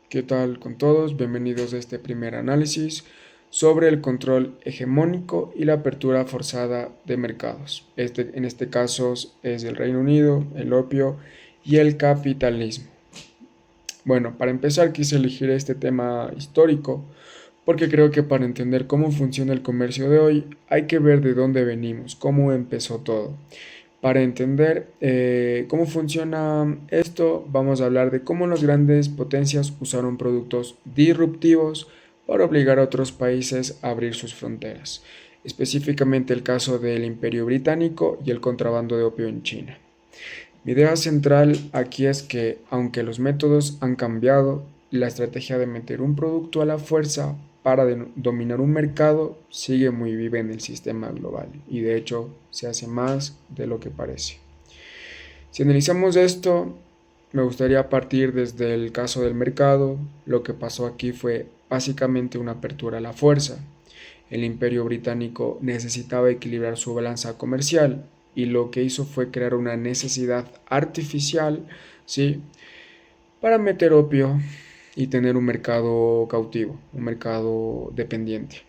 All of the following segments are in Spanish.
¿Qué tal con todos? Bienvenidos a este primer análisis sobre el control hegemónico y la apertura forzada de mercados. En este caso es el Reino Unido, el opio y el capitalismo. Bueno, para empezar quise elegir este tema histórico porque creo que para entender cómo funciona el comercio de hoy hay que ver de dónde venimos, cómo empezó todo. Para entender cómo funciona esto, vamos a hablar de cómo las grandes potencias usaron productos disruptivos para obligar a otros países a abrir sus fronteras, específicamente el caso del Imperio Británico y el contrabando de opio en China. Mi idea central aquí es que, aunque los métodos han cambiado, la estrategia de meter un producto a la fuerza para dominar un mercado sigue muy viva en el sistema global y de hecho se hace más de lo que parece. Si analizamos esto, me gustaría partir desde el caso del mercado. Lo que pasó aquí fue básicamente una apertura a la fuerza. El Imperio Británico necesitaba equilibrar su balanza comercial y lo que hizo fue crear una necesidad artificial, ¿sí?, para meter opio y tener un mercado cautivo, un mercado dependiente.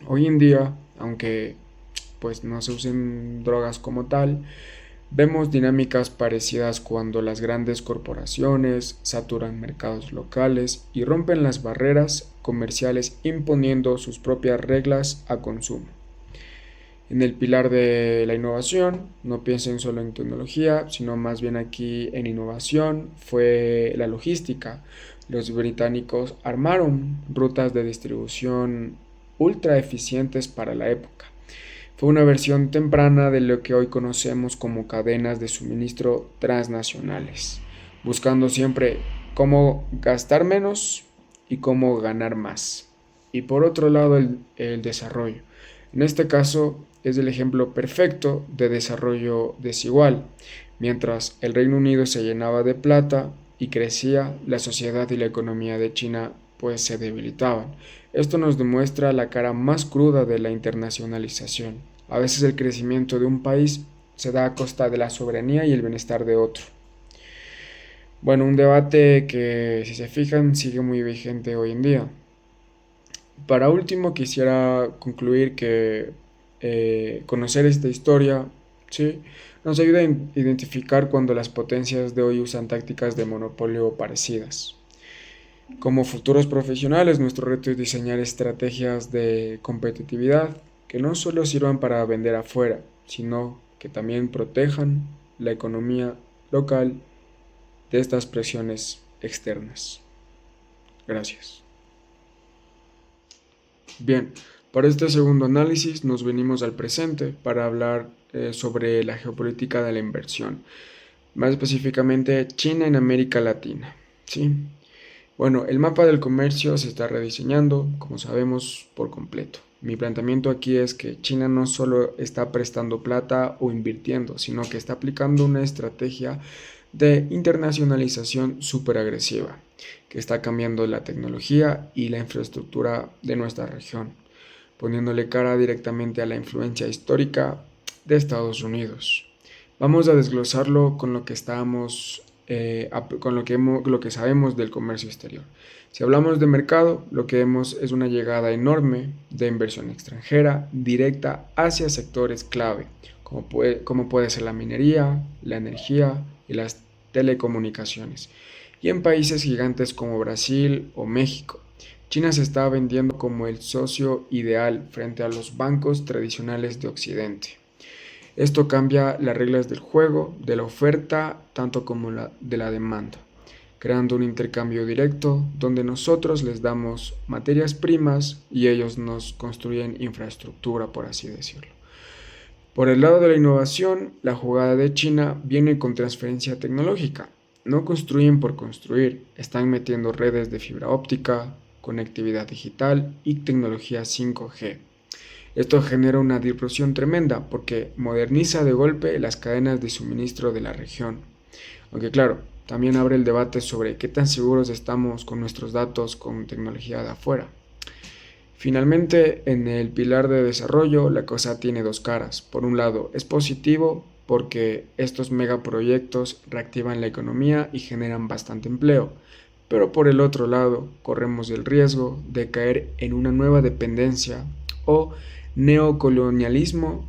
Hoy en día, aunque pues no se usen drogas como tal, vemos dinámicas parecidas cuando las grandes corporaciones saturan mercados locales y rompen las barreras comerciales imponiendo sus propias reglas a consumo. En el pilar de la innovación, no piensen solo en tecnología, sino más bien aquí en innovación, fue la logística. Los británicos armaron rutas de distribución ultra eficientes para la época. Fue una versión temprana de lo que hoy conocemos como cadenas de suministro transnacionales, buscando siempre cómo gastar menos y cómo ganar más. Y por otro lado, el desarrollo. En este caso, es el ejemplo perfecto de desarrollo desigual. Mientras el Reino Unido se llenaba de plata y crecía, la sociedad y la economía de China pues se debilitaban. Esto nos demuestra la cara más cruda de la internacionalización. A veces el crecimiento de un país se da a costa de la soberanía y el bienestar de otro. Bueno, un debate que, si se fijan, sigue muy vigente hoy en día. Para último, quisiera concluir que conocer esta historia, ¿sí?, nos ayuda a identificar cuando las potencias de hoy usan tácticas de monopolio parecidas. Como futuros profesionales, nuestro reto es diseñar estrategias de competitividad que no solo sirvan para vender afuera, sino que también protejan la economía local de estas presiones externas. Gracias. Bien, para este segundo análisis nos venimos al presente para hablar sobre la geopolítica de la inversión, más específicamente China en América Latina, ¿sí? Bueno, el mapa del comercio se está rediseñando, como sabemos, por completo. Mi planteamiento aquí es que China no solo está prestando plata o invirtiendo, sino que está aplicando una estrategia de internacionalización súper agresiva, que está cambiando la tecnología y la infraestructura de nuestra región, poniéndole cara directamente a la influencia histórica de Estados Unidos. Vamos a desglosarlo con lo que lo que sabemos del comercio exterior. Si hablamos de mercado, lo que vemos es una llegada enorme de inversión extranjera directa hacia sectores clave, como puede ser la minería, la energía y las telecomunicaciones. Y en países gigantes como Brasil o México, China se está vendiendo como el socio ideal frente a los bancos tradicionales de Occidente. Esto cambia las reglas del juego, de la oferta, tanto como de la demanda, creando un intercambio directo donde nosotros les damos materias primas y ellos nos construyen infraestructura, por así decirlo. Por el lado de la innovación, la jugada de China viene con transferencia tecnológica. No construyen por construir, están metiendo redes de fibra óptica, conectividad digital y tecnología 5G. Esto genera una disrupción tremenda porque moderniza de golpe las cadenas de suministro de la región. Aunque claro, también abre el debate sobre qué tan seguros estamos con nuestros datos con tecnología de afuera. Finalmente, en el pilar de desarrollo, la cosa tiene dos caras. Por un lado, es positivo porque estos megaproyectos reactivan la economía y generan bastante empleo, pero por el otro lado corremos el riesgo de caer en una nueva dependencia o neocolonialismo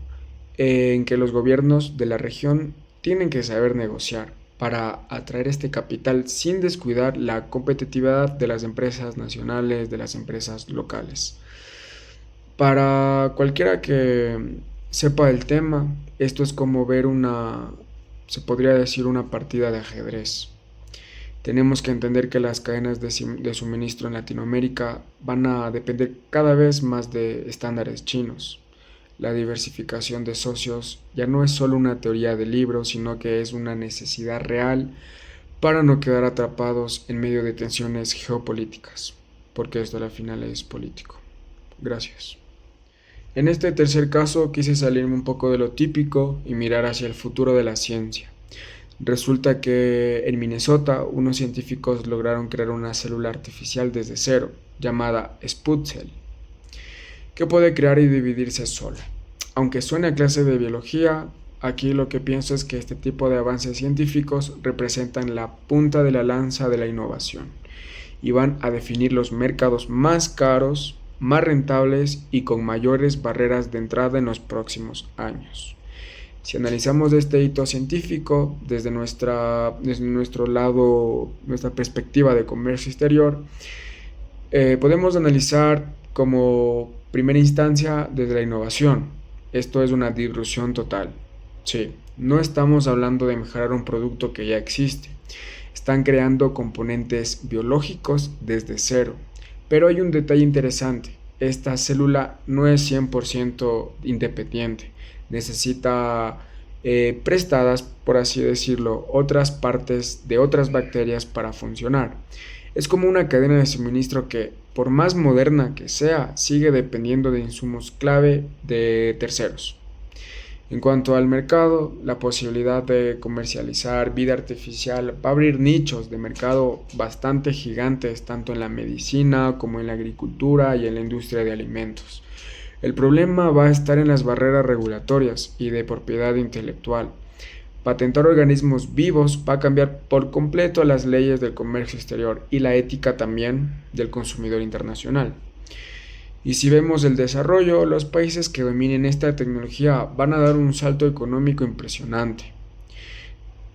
en que los gobiernos de la región tienen que saber negociar para atraer este capital sin descuidar la competitividad de las empresas nacionales, de las empresas locales. Para cualquiera que sepa el tema, esto es como ver se podría decir, una partida de ajedrez. Tenemos que entender que las cadenas de suministro en Latinoamérica van a depender cada vez más de estándares chinos. La diversificación de socios ya no es solo una teoría de libro, sino que es una necesidad real para no quedar atrapados en medio de tensiones geopolíticas, porque esto al final es político. Gracias. En este tercer caso quise salirme un poco de lo típico y mirar hacia el futuro de la ciencia. Resulta que en Minnesota unos científicos lograron crear una célula artificial desde cero, llamada Sputcell, que puede crear y dividirse sola. Aunque suene a clase de biología, aquí lo que pienso es que este tipo de avances científicos representan la punta de la lanza de la innovación y van a definir los mercados más caros, más rentables y con mayores barreras de entrada en los próximos años. Si analizamos este hito científico desde nuestro lado, nuestra perspectiva de comercio exterior, podemos analizar como primera instancia desde la innovación. Esto es una disrupción total. Sí, no estamos hablando de mejorar un producto que ya existe. Están creando componentes biológicos desde cero. Pero hay un detalle interesante. Esta célula no es 100% independiente. Necesita prestadas, por así decirlo, otras partes de otras bacterias para funcionar. Es como una cadena de suministro que, por más moderna que sea, sigue dependiendo de insumos clave de terceros. En cuanto al mercado, la posibilidad de comercializar vida artificial va a abrir nichos de mercado bastante gigantes, tanto en la medicina como en la agricultura y en la industria de alimentos. El problema va a estar en las barreras regulatorias y de propiedad intelectual. Patentar organismos vivos va a cambiar por completo las leyes del comercio exterior y la ética también del consumidor internacional. Y si vemos el desarrollo, los países que dominen esta tecnología van a dar un salto económico impresionante.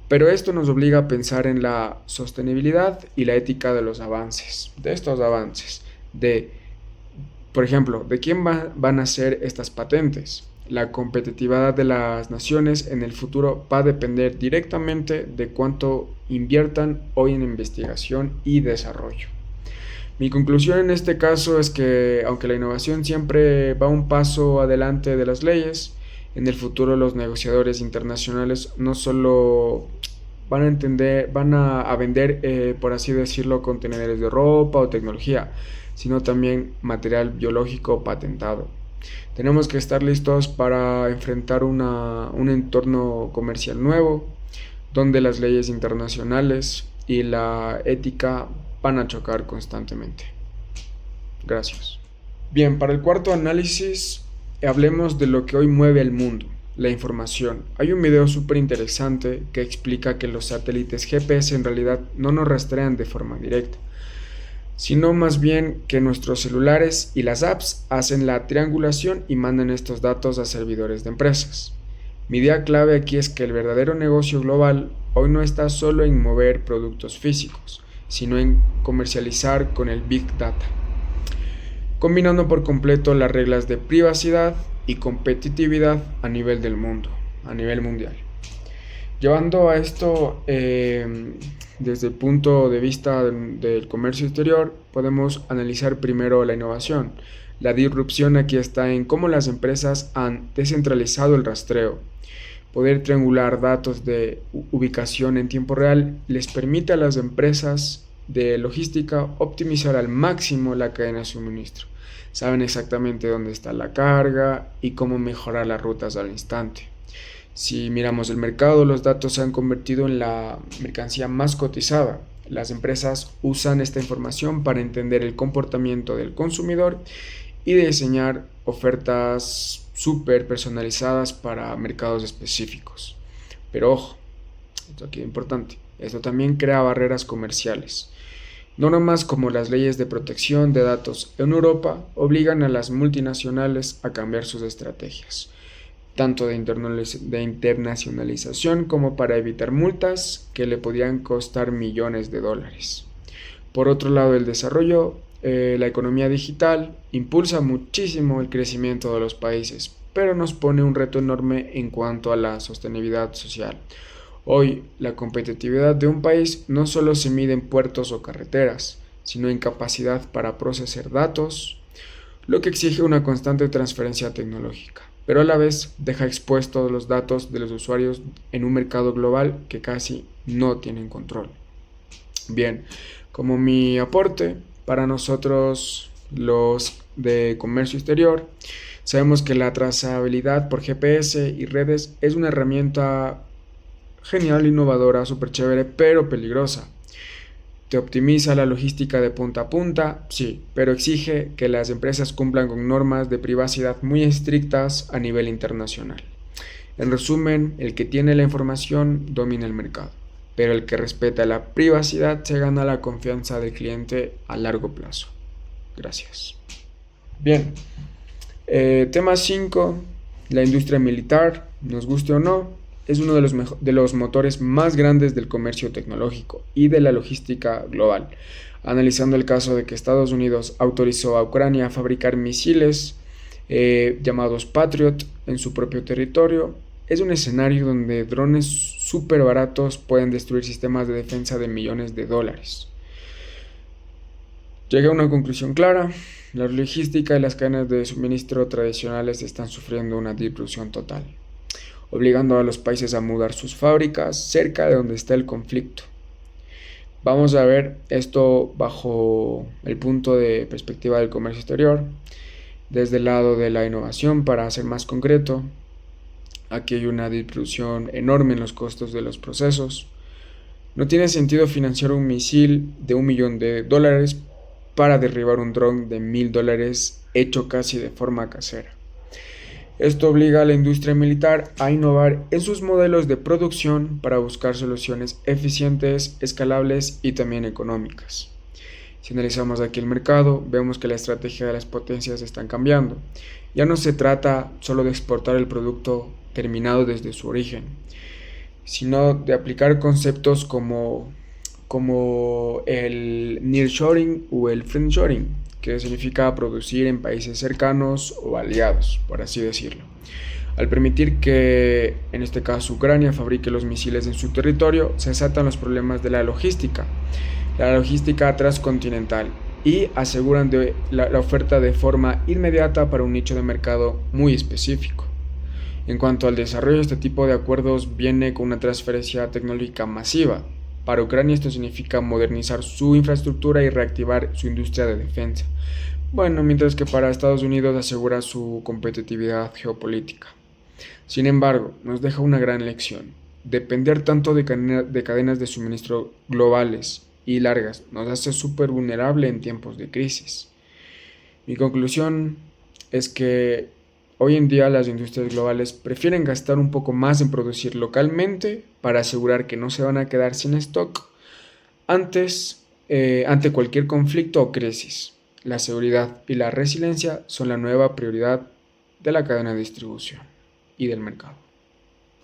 Pero esto nos obliga a pensar en la sostenibilidad y la ética de los avances, de estos avances, por ejemplo, ¿de quién van a ser estas patentes? La competitividad de las naciones en el futuro va a depender directamente de cuánto inviertan hoy en investigación y desarrollo. Mi conclusión en este caso es que, aunque la innovación siempre va un paso adelante de las leyes, en el futuro los negociadores internacionales no solo van a vender, por así decirlo, contenedores de ropa o tecnología, sino también material biológico patentado. Tenemos que estar listos para enfrentar un entorno comercial nuevo, donde las leyes internacionales y la ética van a chocar constantemente. Gracias. Bien, para el cuarto análisis, hablemos de lo que hoy mueve el mundo, la información. Hay un video súper interesante que explica que los satélites GPS en realidad no nos rastrean de forma directa, sino más bien que nuestros celulares y las apps hacen la triangulación y mandan estos datos a servidores de empresas. Mi idea clave aquí es que el verdadero negocio global hoy no está solo en mover productos físicos, sino en comercializar con el Big Data, combinando por completo las reglas de privacidad y competitividad a nivel del mundo, a nivel mundial. Llevando a esto desde el punto de vista del comercio exterior, podemos analizar primero la innovación. La disrupción aquí está en cómo las empresas han descentralizado el rastreo. Poder triangular datos de ubicación en tiempo real les permite a las empresas de logística optimizar al máximo la cadena de suministro. Saben exactamente dónde está la carga y cómo mejorar las rutas al instante. Si miramos el mercado, los datos se han convertido en la mercancía más cotizada. Las empresas usan esta información para entender el comportamiento del consumidor y diseñar ofertas súper personalizadas para mercados específicos. Pero ojo, esto aquí es importante, esto también crea barreras comerciales. Normas como las leyes de protección de datos en Europa obligan a las multinacionales a cambiar sus estrategias, tanto de internacionalización como para evitar multas que le podían costar millones de dólares. Por otro lado, el desarrollo, la economía digital impulsa muchísimo el crecimiento de los países, pero nos pone un reto enorme en cuanto a la sostenibilidad social. Hoy, la competitividad de un país no solo se mide en puertos o carreteras, sino en capacidad para procesar datos, lo que exige una constante transferencia tecnológica, pero a la vez deja expuestos los datos de los usuarios en un mercado global que casi no tienen control. Bien, como mi aporte para nosotros los de comercio exterior, sabemos que la trazabilidad por GPS y redes es una herramienta genial, innovadora, súper chévere, pero peligrosa. Te optimiza la logística de punta a punta, sí, pero exige que las empresas cumplan con normas de privacidad muy estrictas a nivel internacional. En resumen, el que tiene la información domina el mercado, pero el que respeta la privacidad se gana la confianza del cliente a largo plazo. Gracias. Bien, tema 5, la industria militar, nos guste o no, es uno de los motores más grandes del comercio tecnológico y de la logística global. Analizando el caso de que Estados Unidos autorizó a Ucrania a fabricar misiles llamados Patriot en su propio territorio, es un escenario donde drones súper baratos pueden destruir sistemas de defensa de millones de dólares. Llegué a una conclusión clara: la logística y las cadenas de suministro tradicionales están sufriendo una disrupción total, obligando a los países a mudar sus fábricas cerca de donde está el conflicto. Vamos a ver esto bajo el punto de perspectiva del comercio exterior, desde el lado de la innovación. Para ser más concreto, aquí hay una disrupción enorme en los costos de los procesos. No tiene sentido financiar un misil de $1.000.000 para derribar un dron de $1.000 hecho casi de forma casera. Esto obliga a la industria militar a innovar en sus modelos de producción para buscar soluciones eficientes, escalables y también económicas. Si analizamos aquí el mercado, vemos que la estrategia de las potencias están cambiando. Ya no se trata solo de exportar el producto terminado desde su origen, sino de aplicar conceptos como el nearshoring o el friendshoring, que significa producir en países cercanos o aliados, por así decirlo. Al permitir que, en este caso, Ucrania fabrique los misiles en su territorio, se desatan los problemas de la logística transcontinental, y aseguran la oferta de forma inmediata para un nicho de mercado muy específico. En cuanto al desarrollo, este tipo de acuerdos viene con una transferencia tecnológica masiva. Para Ucrania esto significa modernizar su infraestructura y reactivar su industria de defensa. Bueno, mientras que para Estados Unidos asegura su competitividad geopolítica. Sin embargo, nos deja una gran lección. Depender tanto de cadenas de suministro globales y largas nos hace súper vulnerable en tiempos de crisis. Mi conclusión es que hoy en día las industrias globales prefieren gastar un poco más en producir localmente para asegurar que no se van a quedar sin stock ante cualquier conflicto o crisis. La seguridad y la resiliencia son la nueva prioridad de la cadena de distribución y del mercado.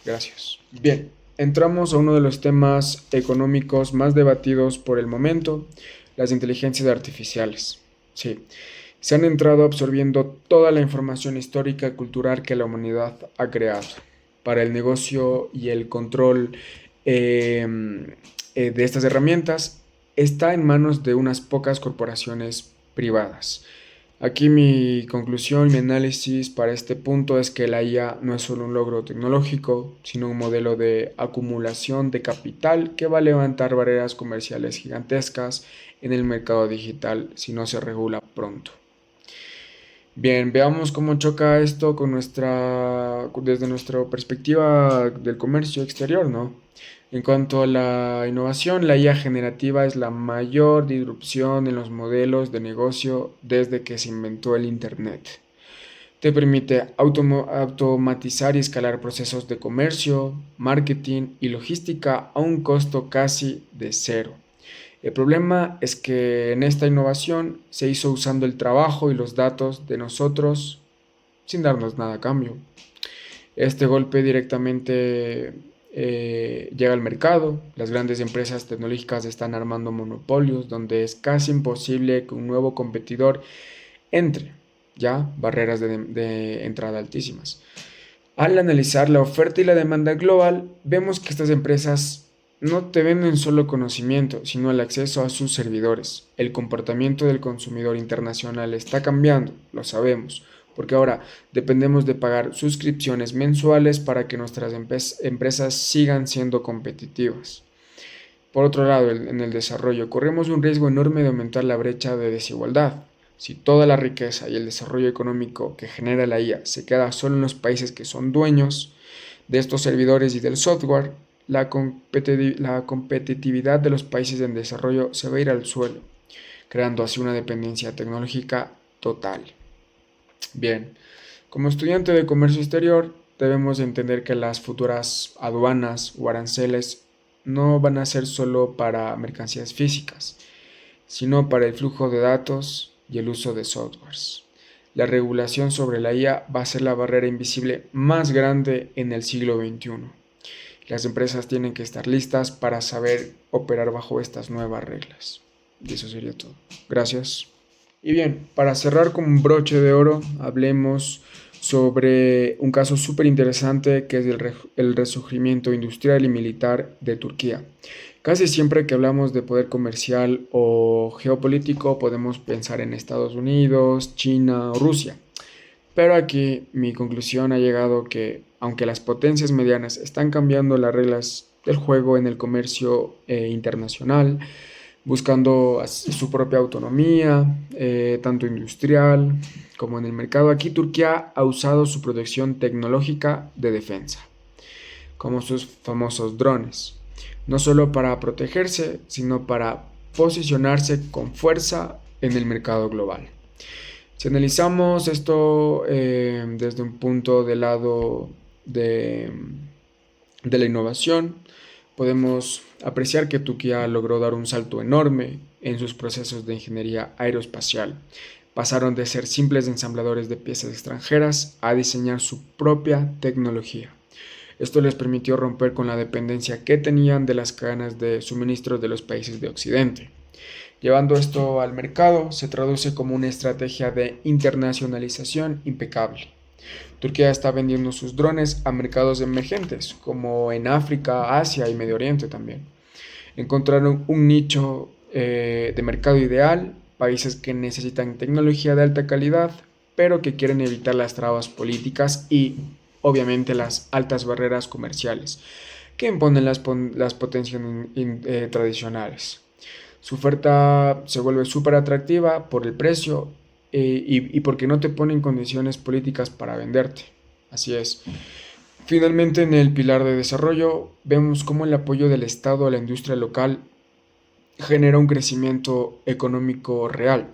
Gracias. Bien, entramos a uno de los temas económicos más debatidos por el momento, las inteligencias artificiales. Sí, se han entrado absorbiendo toda la información histórica y cultural que la humanidad ha creado para el negocio, y el control de estas herramientas está en manos de unas pocas corporaciones privadas. Aquí mi conclusión, mi análisis para este punto es que la IA no es solo un logro tecnológico, sino un modelo de acumulación de capital que va a levantar barreras comerciales gigantescas en el mercado digital si no se regula pronto. Bien, veamos cómo choca esto desde nuestra perspectiva del comercio exterior, ¿no? En cuanto a la innovación, la IA generativa es la mayor disrupción en los modelos de negocio desde que se inventó el Internet. Te permite automatizar y escalar procesos de comercio, marketing y logística a un costo casi de cero. El problema es que en esta innovación se hizo usando el trabajo y los datos de nosotros sin darnos nada a cambio. Este golpe directamente llega al mercado. Las grandes empresas tecnológicas están armando monopolios donde es casi imposible que un nuevo competidor entre, ya barreras de entrada altísimas. Al analizar la oferta y la demanda global, vemos que estas empresas no te venden solo conocimiento, sino el acceso a sus servidores. El comportamiento del consumidor internacional está cambiando, lo sabemos, porque ahora dependemos de pagar suscripciones mensuales para que nuestras empresas sigan siendo competitivas. Por otro lado, en el desarrollo, corremos un riesgo enorme de aumentar la brecha de desigualdad. Si toda la riqueza y el desarrollo económico que genera la IA se queda solo en los países que son dueños de estos servidores y del software, la competitividad de los países en desarrollo se va a ir al suelo, creando así una dependencia tecnológica total. Bien, como estudiante de comercio exterior, debemos entender que las futuras aduanas o aranceles no van a ser solo para mercancías físicas, sino para el flujo de datos y el uso de softwares. La regulación sobre la IA va a ser la barrera invisible más grande en el siglo XXI. Las empresas tienen que estar listas para saber operar bajo estas nuevas reglas. Y eso sería todo. Gracias. Y bien, para cerrar con un broche de oro, hablemos sobre un caso súper interesante que es el resurgimiento industrial y militar de Turquía. Casi siempre que hablamos de poder comercial o geopolítico podemos pensar en Estados Unidos, China o Rusia. Pero aquí mi conclusión ha llegado que aunque las potencias medianas están cambiando las reglas del juego en el comercio internacional, buscando su propia autonomía, tanto industrial como en el mercado. Aquí Turquía ha usado su protección tecnológica de defensa, como sus famosos drones, no solo para protegerse, sino para posicionarse con fuerza en el mercado global. Si analizamos esto desde un punto de lado de la innovación, podemos apreciar que Turquía logró dar un salto enorme en sus procesos de ingeniería aeroespacial. Pasaron de ser simples ensambladores de piezas extranjeras a diseñar su propia tecnología. Esto les permitió romper con la dependencia que tenían de las cadenas de suministro de los países de Occidente. Llevando esto al mercado se traduce como una estrategia de internacionalización impecable. Turquía está vendiendo sus drones a mercados emergentes, como en África, Asia y Medio Oriente también. Encontraron un nicho de mercado ideal, países que necesitan tecnología de alta calidad, pero que quieren evitar las trabas políticas y, obviamente, las altas barreras comerciales que imponen las potencias tradicionales. Su oferta se vuelve súper atractiva por el precio y porque no te ponen condiciones políticas para venderte. Así es. Finalmente, en el pilar de desarrollo, vemos cómo el apoyo del Estado a la industria local genera un crecimiento económico real.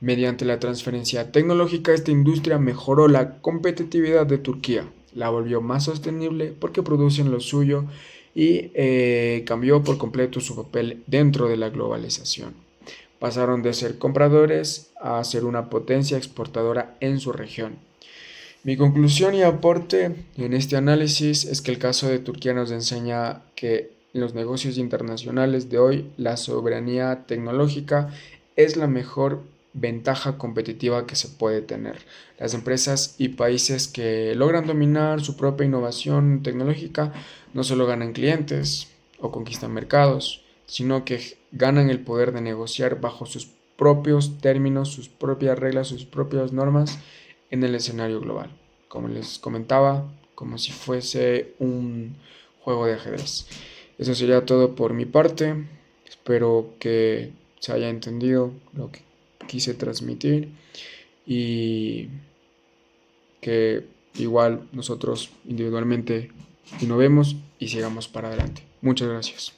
Mediante la transferencia tecnológica, esta industria mejoró la competitividad de Turquía, la volvió más sostenible porque producen lo suyo y cambió por completo su papel dentro de la globalización. Pasaron de ser compradores a ser una potencia exportadora en su región. Mi conclusión y aporte en este análisis es que el caso de Turquía nos enseña que en los negocios internacionales de hoy la soberanía tecnológica es la mejor ventaja competitiva que se puede tener. Las empresas y países que logran dominar su propia innovación tecnológica no solo ganan clientes o conquistan mercados, sino que ganan el poder de negociar bajo sus propios términos, sus propias reglas, sus propias normas en el escenario global. Como les comentaba, como si fuese un juego de ajedrez. Eso sería todo por mi parte. Espero que se haya entendido lo que quise transmitir y que igual nosotros individualmente innovemos y sigamos para adelante. Muchas gracias.